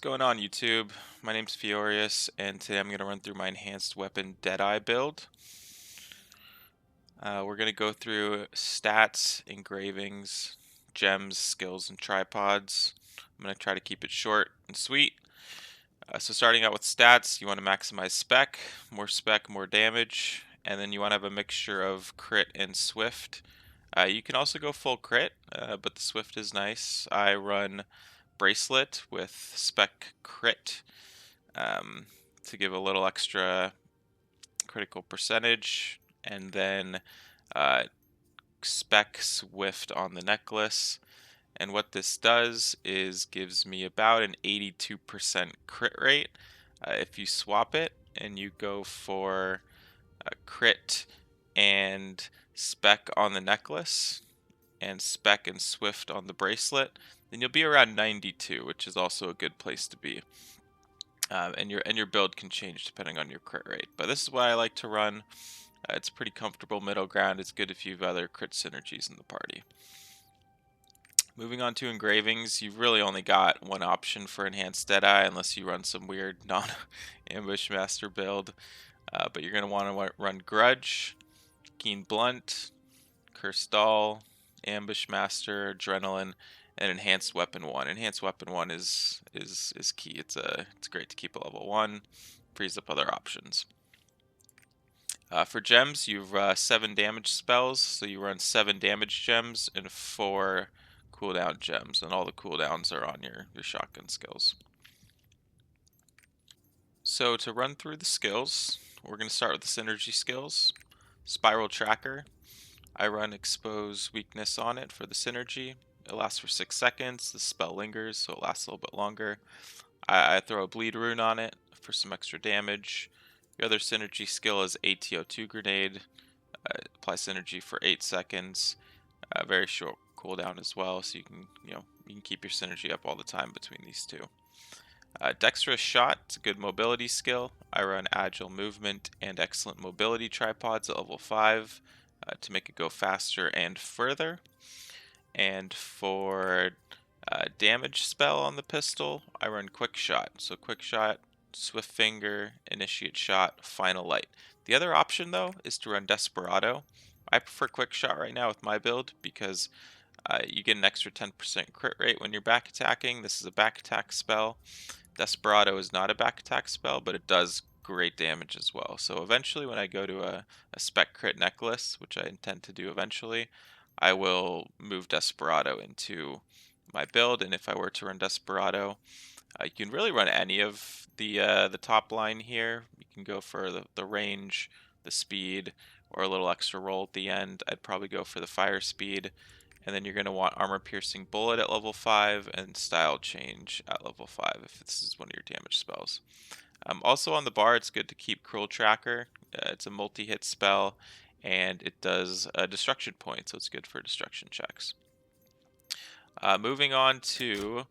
Going on YouTube? My name's Fiorius, and today I'm going to run through my enhanced weapon Deadeye build. We're going to go through stats, engravings, gems, skills, and tripods. I'm going to try to keep it short and sweet. So starting out with stats, you want to maximize spec, more damage, and then you want to have a mixture of crit and swift. You can also go full crit, but the swift is nice. I run bracelet with spec crit um, to give a little extra critical percentage, and then uh, spec swift on the necklace. And what this does is gives me about an 82% crit rate. If you swap it and you go for crit and spec on the necklace and spec and swift on the bracelet, then you'll be around 92, which is also a good place to be. And your build can change depending on your crit rate. But this is what I like to run. It's pretty comfortable middle ground. It's good if you have other crit synergies in the party. Moving on to engravings, you've really only got one option for enhanced Deadeye unless you run some weird non-ambush master build. But you're going to want to run Grudge, Keen Blunt, Cursed Doll, Ambush Master, Adrenaline, and Enhanced Weapon 1. Enhanced Weapon 1 is key. It's great to keep at level 1, frees up other options. For gems, you've 7 damage spells, so you run 7 damage gems and 4 cooldown gems, and all the cooldowns are on your shotgun skills. So to run through the skills, we're going to start with the synergy skills. Spiral Tracker, I run Expose Weakness on it for the synergy. It lasts for 6 seconds, the spell lingers, so it lasts a little bit longer. I throw a Bleed Rune on it for some extra damage. Your other synergy skill is ATO2 Grenade. Apply synergy for 8 seconds. Very short cooldown as well, so you can keep your synergy up all the time between these two. Dexterous Shot, it's a good mobility skill. I run Agile Movement and Excellent Mobility tripods at level 5 to make it go faster and further. And for damage spell on the pistol, I run Quick Shot. So Quick Shot, Swift Finger, Initiate Shot, Final Light. The other option though is to run Desperado. I prefer Quick Shot right now with my build because you get an extra 10% crit rate when you're back attacking. This is a back attack spell. Desperado is not a back attack spell, but it does great damage as well. So eventually when I go to a spec crit necklace, which I intend to do eventually, I will move Desperado into my build. And if I were to run Desperado, you can really run any of the top line here. You can go for the range, the speed, or a little extra roll at the end. I'd probably go for the fire speed. And then you're going to want Armor Piercing Bullet at level 5 and Style Change at level 5 if this is one of your damage spells. Also on the bar, it's good to keep Cruel Tracker. It's a multi-hit spell, and it does a destruction point, so it's good for destruction checks. Moving on to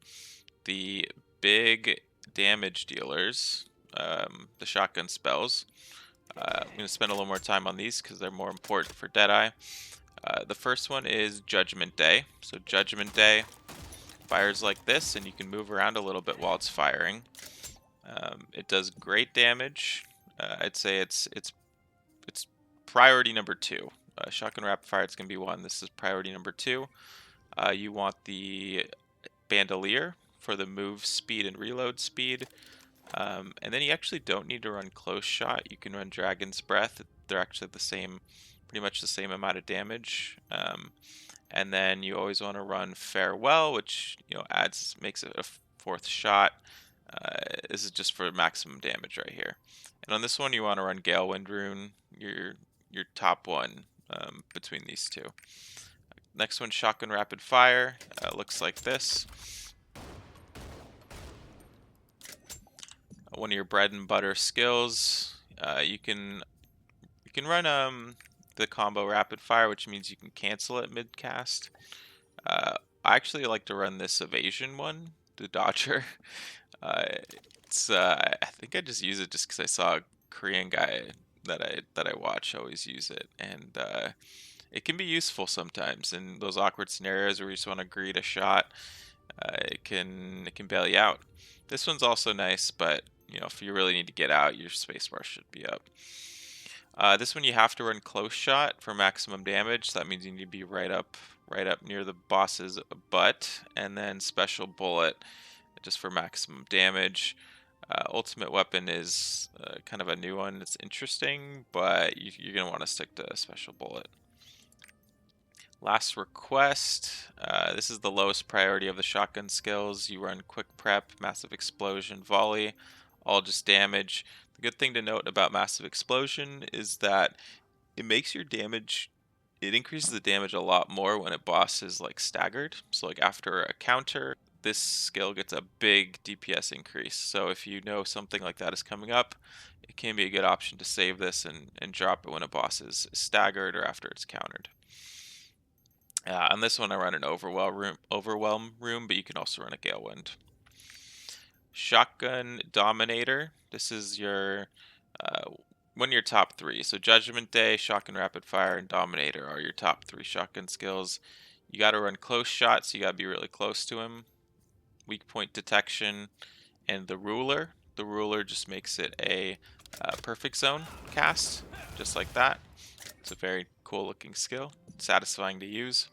the big damage dealers, the shotgun spells. I'm going to spend a little more time on these because they're more important for Deadeye. The first one is Judgment Day. So Judgment Day fires like this, and you can move around a little bit while it's firing. It does great damage. I'd say it's priority number 2. Shotgun Rapid Fire, it's going to be 1. This is priority number 2. You want the Bandolier for the move speed and reload speed. And then you actually don't need to run Close Shot. You can run Dragon's Breath. They're actually pretty much the same amount of damage. And then you always want to run Farewell, which makes it a 4th shot. This is just for maximum damage right here. And on this one, you want to run Galewind Rune, your top one between these two. Next one, Shotgun Rapid Fire. Looks like this. One of your bread and butter skills. You can run the combo Rapid Fire, which means you can cancel it mid cast. I actually like to run this evasion one, the Dodger. I think I just use it just because I saw a Korean guy that I watch always use it, and it can be useful sometimes in those awkward scenarios where you just want to greet a shot. It can bail you out. This one's also nice, but you know, if you really need to get out, your spacebar should be up. This one you have to run close shot for maximum damage. So that means you need to be right up near the boss's butt, and then special bullet just for maximum damage. Ultimate weapon is kind of a new one. It's interesting, but you're gonna want to stick to special bullet. Last request. This is the lowest priority of the shotgun skills. You run quick prep, massive explosion, volley, all just damage. The good thing to note about massive explosion is that it makes your damage, it increases the damage a lot more when a boss is like staggered. So like after a counter, this skill gets a big DPS increase. So if you know something like that is coming up, it can be a good option to save this and drop it when a boss is staggered or after it's countered. On this one I run an overwhelm room, but you can also run a gale wind. Shotgun Dominator. This is your one of your top three. So Judgment Day, Shotgun Rapid Fire, and Dominator are your top three shotgun skills. You got to run close shots. You got to be really close to him. Weak point detection, and the ruler. The ruler just makes it a perfect zone cast, just like that. It's a very cool looking skill, satisfying to use.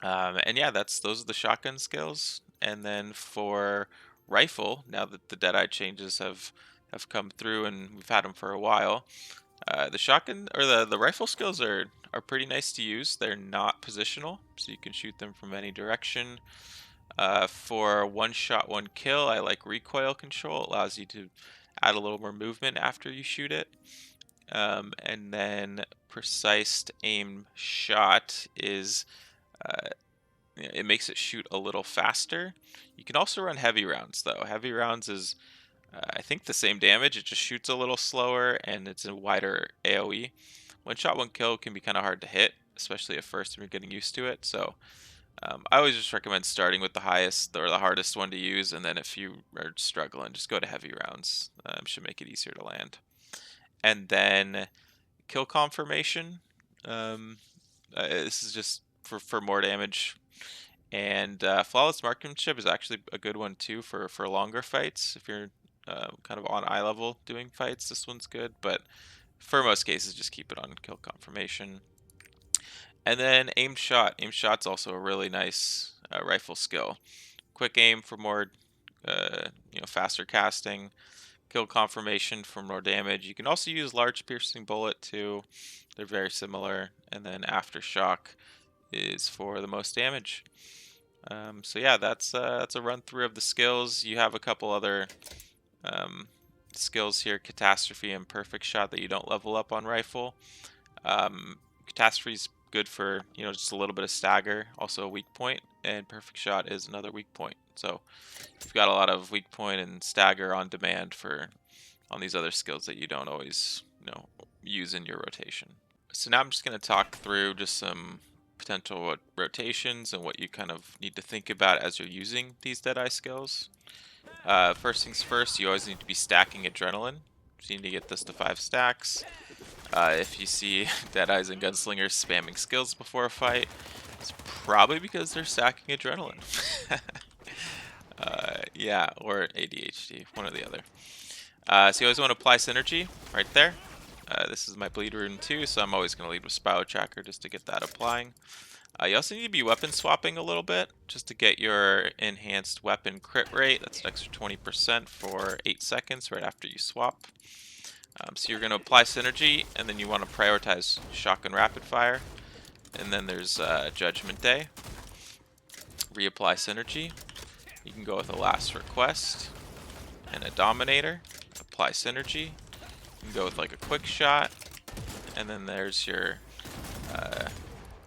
And yeah, those are the shotgun skills. And then for rifle, now that the Deadeye changes have come through and we've had them for a while, the shotgun or the rifle skills are pretty nice to use. They're not positional, so you can shoot them from any direction. For one shot, one kill, I like recoil control. It allows you to add a little more movement after you shoot it. And then precise aim shot is it makes it shoot a little faster. You can also run heavy rounds though. Heavy rounds is I think the same damage, it just shoots a little slower and it's a wider AoE. One shot, one kill can be kind of hard to hit, especially at first when you're getting used to it. So I always just recommend starting with the highest or the hardest one to use, and then if you are struggling, just go to heavy rounds. Should make it easier to land. And then kill confirmation. This is just for more damage. And flawless marksmanship is actually a good one too for longer fights. If you're kind of on eye level doing fights, this one's good. But for most cases, just keep it on kill confirmation. And then aimed shot. Aimed shot's also a really nice rifle skill. Quick aim for more, faster casting. Kill confirmation for more damage. You can also use large piercing bullet too. They're very similar. And then aftershock is for the most damage. So yeah, that's a run through of the skills. You have a couple other skills here: catastrophe and perfect shot that you don't level up on rifle. Catastrophe's good for just a little bit of stagger, also a weak point, and perfect shot is another weak point. So you've got a lot of weak point and stagger on demand on these other skills that you don't always use in your rotation. So now I'm just going to talk through just some potential rotations and what you kind of need to think about as you're using these Deadeye skills. First things first, you always need to be stacking adrenaline. So you need to get this to 5 stacks. If you see Deadeyes and Gunslingers spamming skills before a fight, it's probably because they're stacking adrenaline. Yeah, or ADHD, one or the other. So you always want to apply synergy right there. This is my bleed rune too, so I'm always going to lead with Spiral Tracker just to get that applying. You also need to be weapon swapping a little bit just to get your enhanced weapon crit rate. That's an extra 20% for 8 seconds right after you swap. So you're going to apply synergy, and then you want to prioritize Shotgun Rapid Fire. And then there's Judgment Day. Reapply synergy. You can go with a Last Request and a Dominator. Apply synergy. You can go with like a quick shot. And then there's your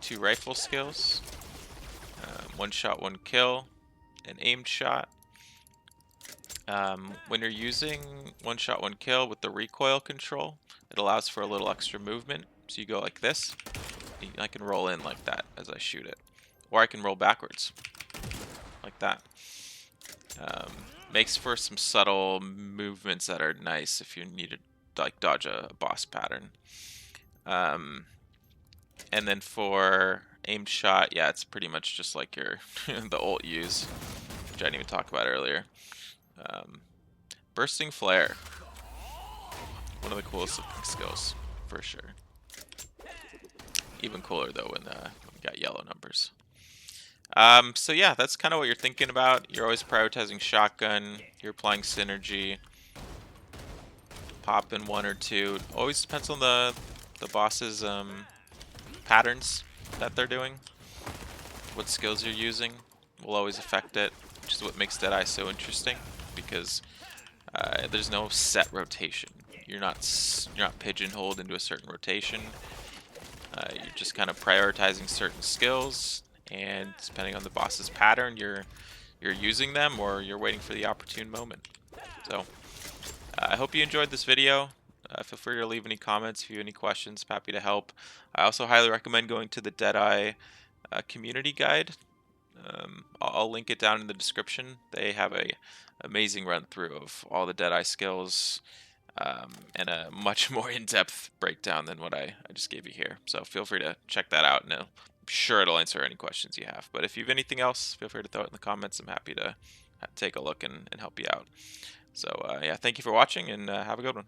2 rifle skills. One shot, one kill. An aimed shot. When you're using one shot, one kill with the recoil control, it allows for a little extra movement. So you go like this. I can roll in like that as I shoot it. Or I can roll backwards. Like that. Makes for some subtle movements that are nice if you need to like dodge a boss pattern. And then for aimed shot, yeah, it's pretty much just like your the ult use, which I didn't even talk about earlier. Um, Bursting Flare. One of the coolest looking skills, for sure. Even cooler though when we got yellow numbers. So yeah, that's kind of what you're thinking about. You're always prioritizing shotgun. You're applying synergy. Pop in one or two. Always depends on the boss's patterns that they're doing. What skills you're using will always affect it, which is what makes Deadeye so interesting, because there's no set rotation. You're not pigeonholed into a certain rotation. You're just kind of prioritizing certain skills, and depending on the boss's pattern, you're using them or you're waiting for the opportune moment. So I hope you enjoyed this video. Feel free to leave any comments if you have any questions. I'm happy to help. I also highly recommend going to the Deadeye community guide. I'll link it down in the description. They have a amazing run through of all the Deadeye skills, and a much more in-depth breakdown than what I just gave you here. So feel free to check that out, and I'm sure it'll answer any questions you have. But if you have anything else, feel free to throw it in the comments. I'm happy to take a look and help you out. So yeah, thank you for watching, and have a good one.